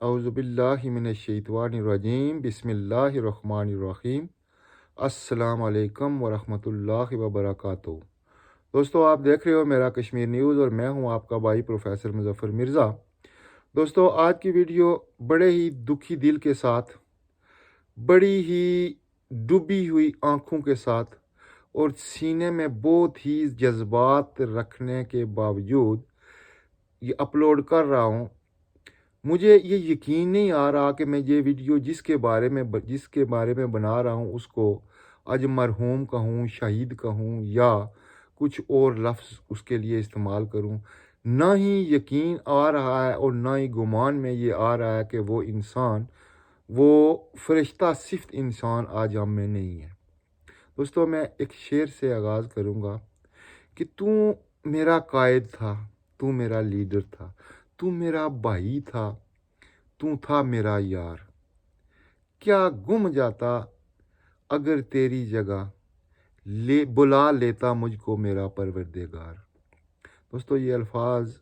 अऊज़ुबिल्लाहि मिनश्शैतानिर्रजीम बिस्मिल्लाहिर्रहमानिर्रहीम। अस्सलाम वालेकुम वरहमतुल्लाहि वबरकातुहू। दोस्तों, आप देख रहे हो मेरा कश्मीर न्यूज़ और मैं हूं आपका भाई प्रोफेसर मुज़फ़्फ़र मिर्ज़ा। दोस्तों, आज की वीडियो बड़े ही दुखी दिल के साथ, बड़ी ही डूबी हुई आंखों के साथ और सीने में बहुत ही जज्बात रखने के बावजूद ये अपलोड कर रहा हूं। मुझे ये यकीन नहीं आ रहा कि मैं ये वीडियो जिसके बारे में बना रहा हूँ उसको आज मरहूम कहूँ, शहीद कहूँ या कुछ और लफ्ज़ उसके लिए इस्तेमाल करूँ। ना ही यकीन आ रहा है और ना ही गुमान में ये आ रहा है कि वो इंसान, वो फरिश्ता सिफ्त इंसान आज हम में नहीं है। दोस्तों, मैं एक शेर से आगाज़ करूँगा कि तू मेरा कायद था, तू मेरा लीडर था, तू मेरा भाई था, तू था मेरा यार। क्या गुम जाता अगर तेरी जगह ले बुला लेता मुझको मेरा परवरदिगार। दोस्तों, ये अल्फाज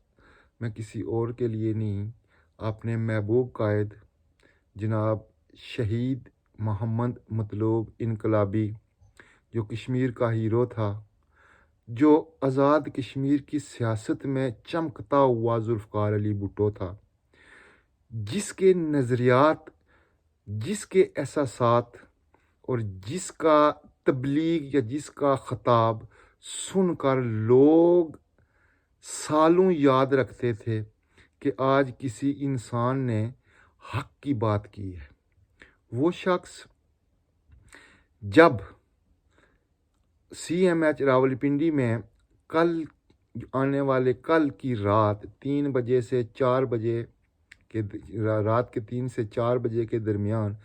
मैं किसी और के लिए नहीं, अपने महबूब कायद जनाब शहीद मोहम्मद मतलूब इनकलाबी, जो कश्मीर का हीरो था, जो आज़ाद कश्मीर की सियासत में चमकता हुआ जुल्फ़कार अली भुट्टो था, जिसके नज़रियात, जिसके एहसासात और जिसका तबलीग या जिसका ख़ताब सुनकर लोग सालों याद रखते थे कि आज किसी इंसान ने हक की बात की है। वो शख्स जब CMH रावलपिंडी में कल आने वाले कल की रात 3 बजे से 4 बजे के रात के 3 से 4 बजे के दरमियान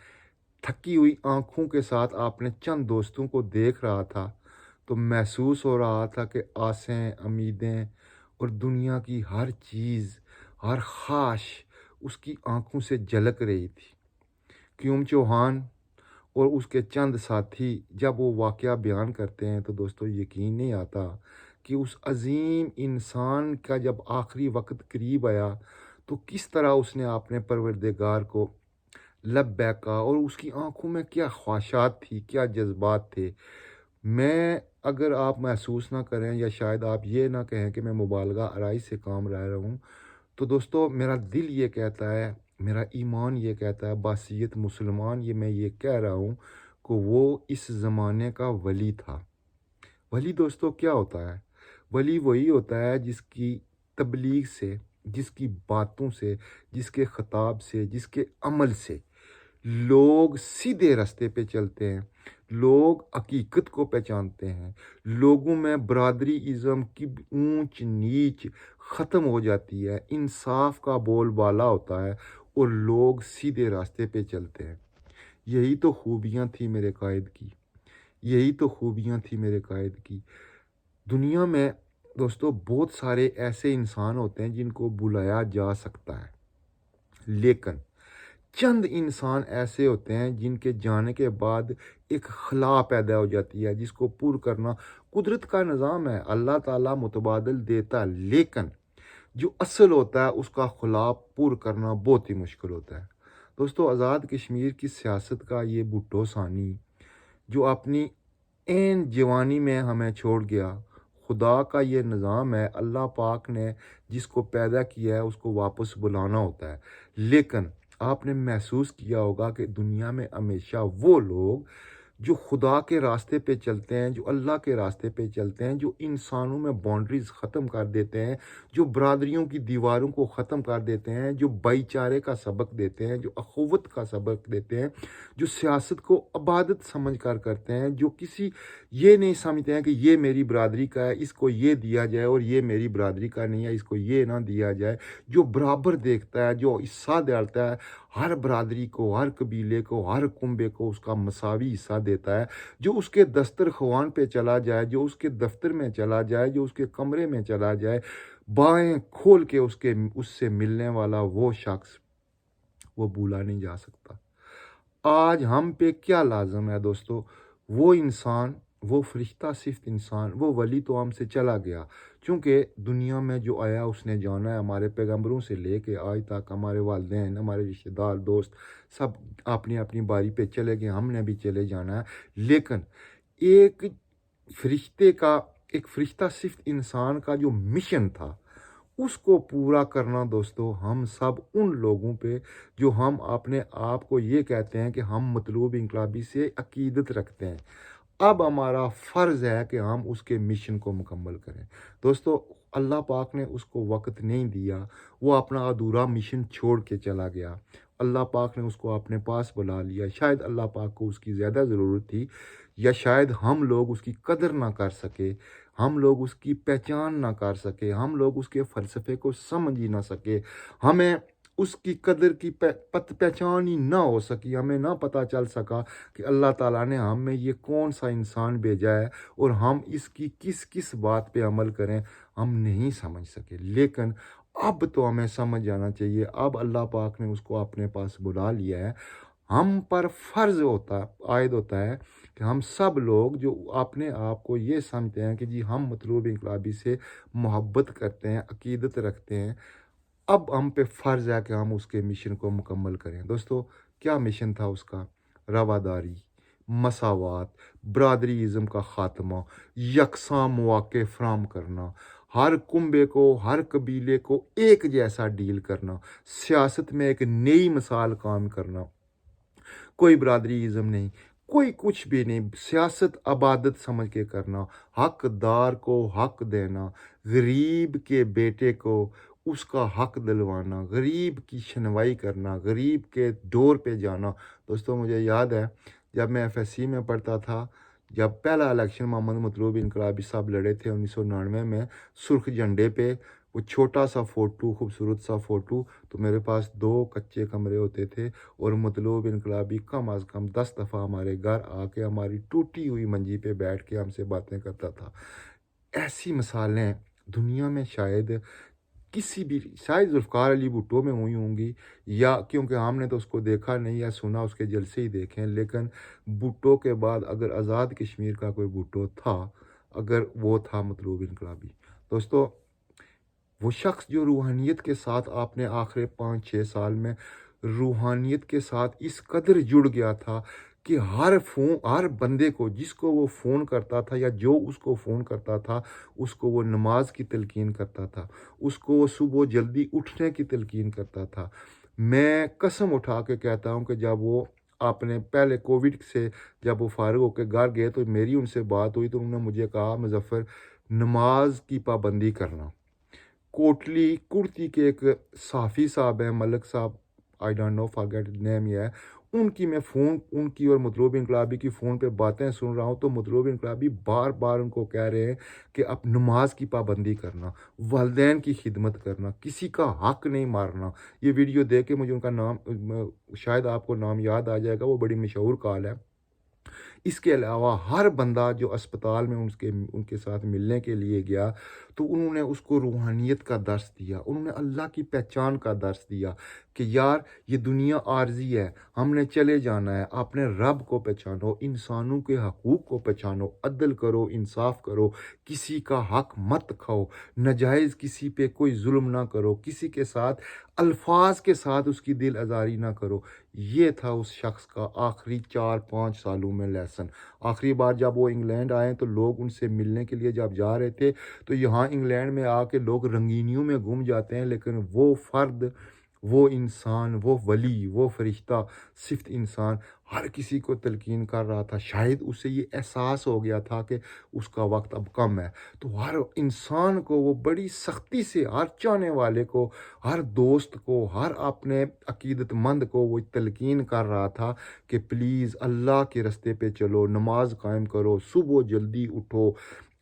थकी हुई आंखों के साथ आपने चंद दोस्तों को देख रहा था, तो महसूस हो रहा था कि आसें, उम्मीदें और दुनिया की हर चीज़, हर ख्वाहिश उसकी आंखों से झलक रही थी। क्यूम चौहान और उसके चंद साथी जब वो वाक़या बयान करते हैं तो दोस्तों यकीन नहीं आता कि उस अजीम इंसान का जब आखिरी वक्त करीब आया तो किस तरह उसने अपने परवरदिगार को लब्बैक कहा और उसकी आंखों में क्या ख्वाहिशात थी, क्या जज्बात थे। मैं अगर आप महसूस ना करें या शायद आप ये ना कहें कि मैं मुबालगा आराई से काम रह रहा हूँ, तो दोस्तों मेरा दिल ये कहता है, मेरा ईमान ये कहता है, बासियत मुसलमान ये मैं ये कह रहा हूँ कि वो इस ज़माने का वली था। वली दोस्तों क्या होता है? वली वही होता है जिसकी तबलीग से, जिसकी बातों से, जिसके ख़ताब से, जिसके अमल से लोग सीधे रास्ते पे चलते हैं, लोग हकीकत को पहचानते हैं, लोगों में बरादरी इज़्म की ऊंच नीच ख़त्म हो जाती है, इंसाफ का बोलबाला होता है और लोग सीधे रास्ते पे चलते हैं। यही तो खूबियाँ थी मेरे कायद की, यही तो खूबियाँ थी मेरे कायद की। दुनिया में दोस्तों बहुत सारे ऐसे इंसान होते हैं जिनको बुलाया जा सकता है, लेकिन चंद इंसान ऐसे होते हैं जिनके जाने के बाद एक खला पैदा हो जाती है, जिसको पूरा करना कुदरत का निज़ाम है, अल्लाह ताला मुतबादिल देता है, लेकिन जो असल होता है उसका खला पूरा करना बहुत ही मुश्किल होता है। दोस्तों, आज़ाद कश्मीर की सियासत का ये भुट्टो सानी जो अपनी ऐन जवानी में हमें छोड़ गया, खुदा का ये निज़ाम है, अल्लाह पाक ने जिसको पैदा किया है उसको वापस बुलाना होता है। लेकिन आपने महसूस किया होगा कि दुनिया में हमेशा वो लोग जो खुदा के रास्ते पे चलते हैं, जो अल्लाह के रास्ते पे चलते हैं, जो इंसानों में बाउंड्रीज़ ख़त्म कर देते हैं, जो बरादरियों की दीवारों को ख़त्म कर देते हैं, जो भाईचारे का सबक देते हैं, जो अखुवत का सबक देते हैं, जो सियासत को इबादत समझ कर करते हैं, जो किसी ये नहीं समझते हैं कि ये मेरी बरादरी का है, इसको ये दिया जाए और ये मेरी बरादरी का नहीं है, इसको ये ना दिया जाए, जो बराबर देखता है, जो हिस्सा डालता है, हर बरादरी को, हर कबीले को, हर कुंबे को उसका मसावी हिस्सा देता है, जो उसके दस्तरख्वान पे चला जाए, जो उसके दफ्तर में चला जाए, जो उसके कमरे में चला जाए, बाएं खोल के उससे मिलने वाला वो शख्स वो भूला नहीं जा सकता। आज हम पे क्या लाजम है दोस्तों, वो इंसान وہ فرشتہ صرف انسان، وہ ولی تو ہم سے چلا گیا، چونکہ دنیا میں جو آیا اس نے جانا ہے۔ ہمارے پیغمبروں سے لے کے آج تک ہمارے والدین، ہمارے رشتہ دار، دوست سب اپنی اپنی باری پہ چلے گئے، ہم نے بھی چلے جانا ہے۔ لیکن ایک فرشتے کا، ایک فرشتہ صرف انسان کا جو مشن تھا اس کو پورا کرنا دوستو ہم سب ان لوگوں پہ جو ہم اپنے آپ کو یہ کہتے ہیں کہ ہم مطلوب انقلابی سے عقیدت رکھتے ہیں، اب ہمارا فرض ہے کہ ہم اس کے مشن کو مکمل کریں۔ دوستو اللہ پاک نے اس کو وقت نہیں دیا، وہ اپنا ادھورا مشن چھوڑ کے چلا گیا۔ اللہ پاک نے اس کو اپنے پاس بلا لیا۔ شاید اللہ پاک کو اس کی زیادہ ضرورت تھی، یا شاید ہم لوگ اس کی قدر نہ کر سکے، ہم لوگ اس کی پہچان نہ کر سکے، ہم لوگ اس کے فلسفے کو سمجھ ہی نہ سکے، ہمیں اس کی قدر کی پہچان ہی نہ ہو سکی، ہمیں نہ پتہ چل سکا کہ اللہ تعالیٰ نے ہم میں یہ کون سا انسان بھیجا ہے اور ہم اس کی کس کس بات پہ عمل کریں، ہم نہیں سمجھ سکے۔ لیکن اب تو ہمیں سمجھ جانا چاہیے، اب اللہ پاک نے اس کو اپنے پاس بلا لیا ہے۔ ہم پر فرض عائد ہوتا ہے کہ ہم سب لوگ جو اپنے آپ کو یہ سمجھتے ہیں کہ جی ہم مطلوب انقلابی سے محبت کرتے ہیں، عقیدت رکھتے ہیں، اب ہم پہ فرض ہے کہ ہم اس کے مشن کو مکمل کریں۔ دوستو کیا مشن تھا اس کا؟ رواداری، مساوات، برادری ازم کا خاتمہ، یکساں مواقع فراہم کرنا، ہر کنبے کو، ہر قبیلے کو ایک جیسا ڈیل کرنا، سیاست میں ایک نئی مثال قائم کرنا۔ کوئی برادری ازم نہیں، کوئی کچھ بھی نہیں، سیاست عبادت سمجھ کے کرنا، حق دار کو حق دینا، غریب کے بیٹے کو اس کا حق دلوانا، غریب کی شنوائی کرنا، غریب کے ڈور پہ جانا۔ دوستو مجھے یاد ہے جب میں ایف ایس سی میں پڑھتا تھا، جب پہلا الیکشن محمد مطلوب انقلابی صاحب لڑے تھے 1999 میں، سرخ جھنڈے پہ وہ چھوٹا سا فوٹو، خوبصورت سا فوٹو، تو میرے پاس 2 کچے کمرے ہوتے تھے اور مطلوب انقلابی کم از کم 10 دفعہ ہمارے گھر آ کے ہماری ٹوٹی ہوئی منجی پہ بیٹھ کے ہم سے باتیں کرتا تھا۔ ایسی مثالیں دنیا میں شاید کسی بھی، شاید ذوالفقار علی بھٹو میں ہوئی ہوں گی، یا کیونکہ ہم نے تو اس کو دیکھا نہیں یا سنا، اس کے جلسے ہی دیکھیں، لیکن بھٹو کے بعد اگر آزاد کشمیر کا کوئی بھٹو تھا، اگر وہ تھا مطلوب انقلابی۔ دوستو وہ شخص جو روحانیت کے ساتھ آپ نے آخر 5-6 سال میں روحانیت کے ساتھ اس قدر جڑ گیا تھا کہ ہر بندے کو جس کو وہ فون کرتا تھا یا جو اس کو فون کرتا تھا، اس کو وہ نماز کی تلقین کرتا تھا، اس کو وہ صبح جلدی اٹھنے کی تلقین کرتا تھا۔ میں قسم اٹھا کے کہتا ہوں کہ جب وہ اپنے پہلے کووڈ سے جب وہ فارغ ہو کے گھر گئے تو میری ان سے بات ہوئی تو انہوں نے مجھے کہا مظفر نماز کی پابندی کرنا۔ کوٹلی کرتی کے ایک صحافی صاحب ہیں، ملک صاحب، آئی ڈونٹ نو فارگیٹ نیم یہ ہے، ان کی میں فون، ان کی اور مطلوب انقلابی کی فون پہ باتیں سن رہا ہوں تو مطلوب انقلابی بار بار ان کو کہہ رہے ہیں کہ اب نماز کی پابندی کرنا، والدین کی خدمت کرنا، کسی کا حق نہیں مارنا۔ یہ ویڈیو دیکھ کے مجھے ان کا نام، شاید آپ کو نام یاد آ جائے گا، وہ بڑی مشہور کال ہے۔ اس کے علاوہ ہر بندہ جو اسپتال میں ان کے ساتھ ملنے کے لیے گیا تو انہوں نے اس کو روحانیت کا درس دیا، انہوں نے اللہ کی پہچان کا درس دیا کہ یار یہ دنیا عارضی ہے، ہم نے چلے جانا ہے، اپنے رب کو پہچانو، انسانوں کے حقوق کو پہچانو، عدل کرو، انصاف کرو، کسی کا حق مت کھاؤ، ناجائز کسی پہ کوئی ظلم نہ کرو، کسی کے ساتھ الفاظ کے ساتھ اس کی دل آزاری نہ کرو۔ یہ تھا اس شخص کا آخری 4-5 سالوں میں لیسن۔ آخری بار جب وہ انگلینڈ آئے تو لوگ ان سے ملنے کے لیے جب جا رہے تھے تو یہاں انگلینڈ میں آ کے لوگ رنگینیوں میں گم جاتے ہیں، لیکن وہ فرد، وہ انسان، وہ ولی، وہ فرشتہ، صرف انسان ہر کسی کو تلقین کر رہا تھا۔ شاید اسے یہ احساس ہو گیا تھا کہ اس کا وقت اب کم ہے، تو ہر انسان کو وہ بڑی سختی سے، ہر چاہنے والے کو، ہر دوست کو، ہر اپنے عقیدت مند کو وہ تلقین کر رہا تھا کہ پلیز اللہ کے رستے پہ چلو، نماز قائم کرو، صبح جلدی اٹھو،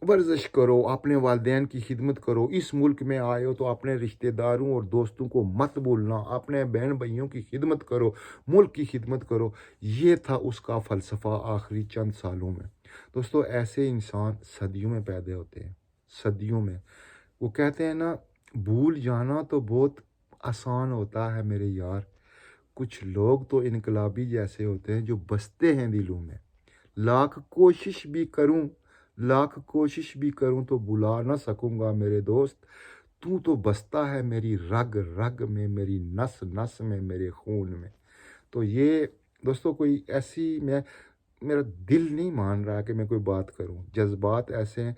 ورزش کرو، اپنے والدین کی خدمت کرو، اس ملک میں آئے ہو تو اپنے رشتہ داروں اور دوستوں کو مت بھولنا، اپنے بہن بھائیوں کی خدمت کرو، ملک کی خدمت کرو۔ یہ تھا اس کا فلسفہ آخری چند سالوں میں۔ دوستو ایسے انسان صدیوں میں پیدا ہوتے ہیں، صدیوں میں۔ وہ کہتے ہیں نا، بھول جانا تو بہت آسان ہوتا ہے میرے یار، کچھ لوگ تو انقلابی جیسے ہوتے ہیں جو بستے ہیں دلوں میں، लाख कोशिश भी करूं तो बुला ना सकूंगा मेरे दोस्त, तू तो बसता है मेरी रग रग में, मेरी नस नस में, मेरे खून में। तो ये दोस्तों कोई ऐसी मेरा दिल नहीं मान रहा कि मैं कोई बात करूं, जज्बात ऐसे हैं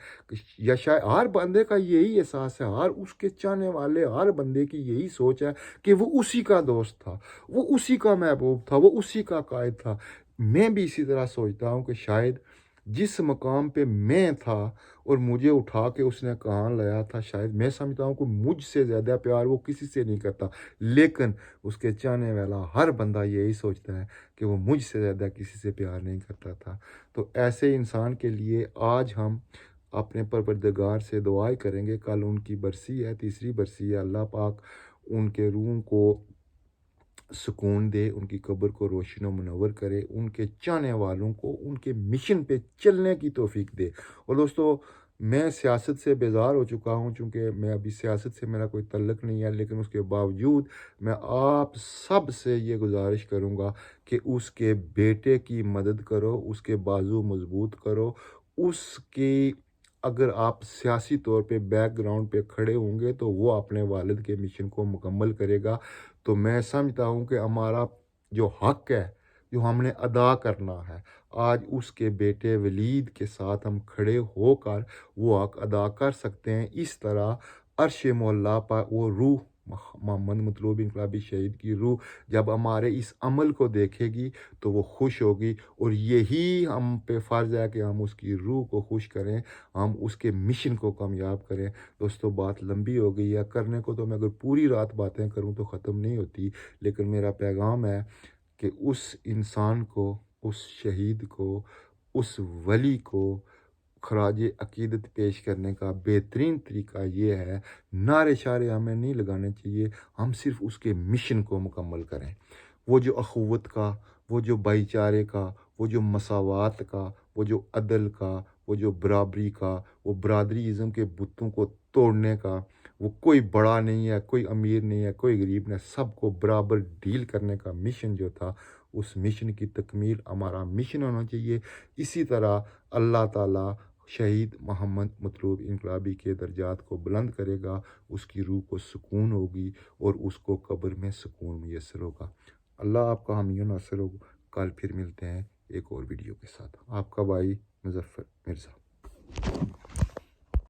या शायद हर बंदे का यही एहसास है, हर उसके चाहने वाले हर बंदे की यही सोच है कि वो उसी का दोस्त था, वो उसी का महबूब था, वो उसी का कायद था। मैं भी इसी तरह सोचता हूँ कि शायद जिस मकाम पे मैं था और मुझे उठा के उसने कहाँ लाया था, शायद मैं समझता हूँ कि मुझसे ज़्यादा प्यार वो किसी से नहीं करता, लेकिन उसके चाहने वाला हर बंदा यही सोचता है कि वो मुझसे ज़्यादा किसी से प्यार नहीं करता था। तो ऐसे इंसान के लिए आज हम अपने परवरदिगार से दुआएं करेंगे। कल उनकी बरसी है, तीसरी बरसी है। अल्लाह पाक उनके रूह को सुकून दे, उनकी कब्र को रोशन व मुनव्वर करे, उनके चाहने वालों को उनके मिशन पे चलने की तौफीक दे। और दोस्तों मैं सियासत से बेजार हो चुका हूँ, चूँकि मैं अभी सियासत से मेरा कोई तल्लक नहीं है, लेकिन उसके बावजूद मैं आप सब से ये गुजारिश करूँगा कि उसके बेटे की मदद करो, उसके बाजू मजबूत करो, उसकी अगर आप सियासी तौर पे बैकग्राउंड पे खड़े होंगे तो वो अपने वालिद के मिशन को मुकम्मल करेगा। तो मैं समझता हूँ कि हमारा जो हक़ है, जो हमने अदा करना है, आज उसके बेटे वलीद के साथ हम खड़े होकर वो हक़ अदा कर सकते हैं। इस तरह अर्श मौला पर वो रूह मोहम्मद मतलूब इनकलाबी शहीद की रूह जब हमारे इस अमल को देखेगी तो वो खुश होगी, और यही हम पे फ़र्ज़ है कि हम उसकी रूह को खुश करें, हम उसके मिशन को कामयाब करें। दोस्तों बात लंबी हो गई है, करने को तो मैं अगर पूरी रात बातें करूं तो ख़त्म नहीं होती, लेकिन मेरा पैगाम है कि उस इंसान को, उस शहीद को, उस वली को खराज अकीदत पेश करने का बेहतरीन तरीका ये है, नारे शारे हमें नहीं लगाने चाहिए, हम सिर्फ उसके मिशन को मुकम्मल करें। वो जो अखुवत का, वो जो भाईचारे का, वो जो मसावात का, वो जो अदल का, वो जो बराबरी का, वो बरादरीज़म के बुतों को तोड़ने का, वो कोई बड़ा नहीं है, कोई अमीर नहीं है, कोई गरीब नहीं, सबको बराबर डील करने का मिशन जो था, उस मिशन की तकमील हमारा मिशन होना चाहिए। इसी तरह अल्लाह ताला शहीद मोहम्मद मतलूब इनकलाबी के दर्जात को बुलंद करेगा, उसकी रूह को सुकून होगी और उसको कब्र में सुकून मुयस्सर होगा। अल्लाह आपका हामी नासिर हो। कल फिर मिलते हैं एक और वीडियो के साथ। आपका भाई मुज़फ़्फ़र मिर्ज़ा।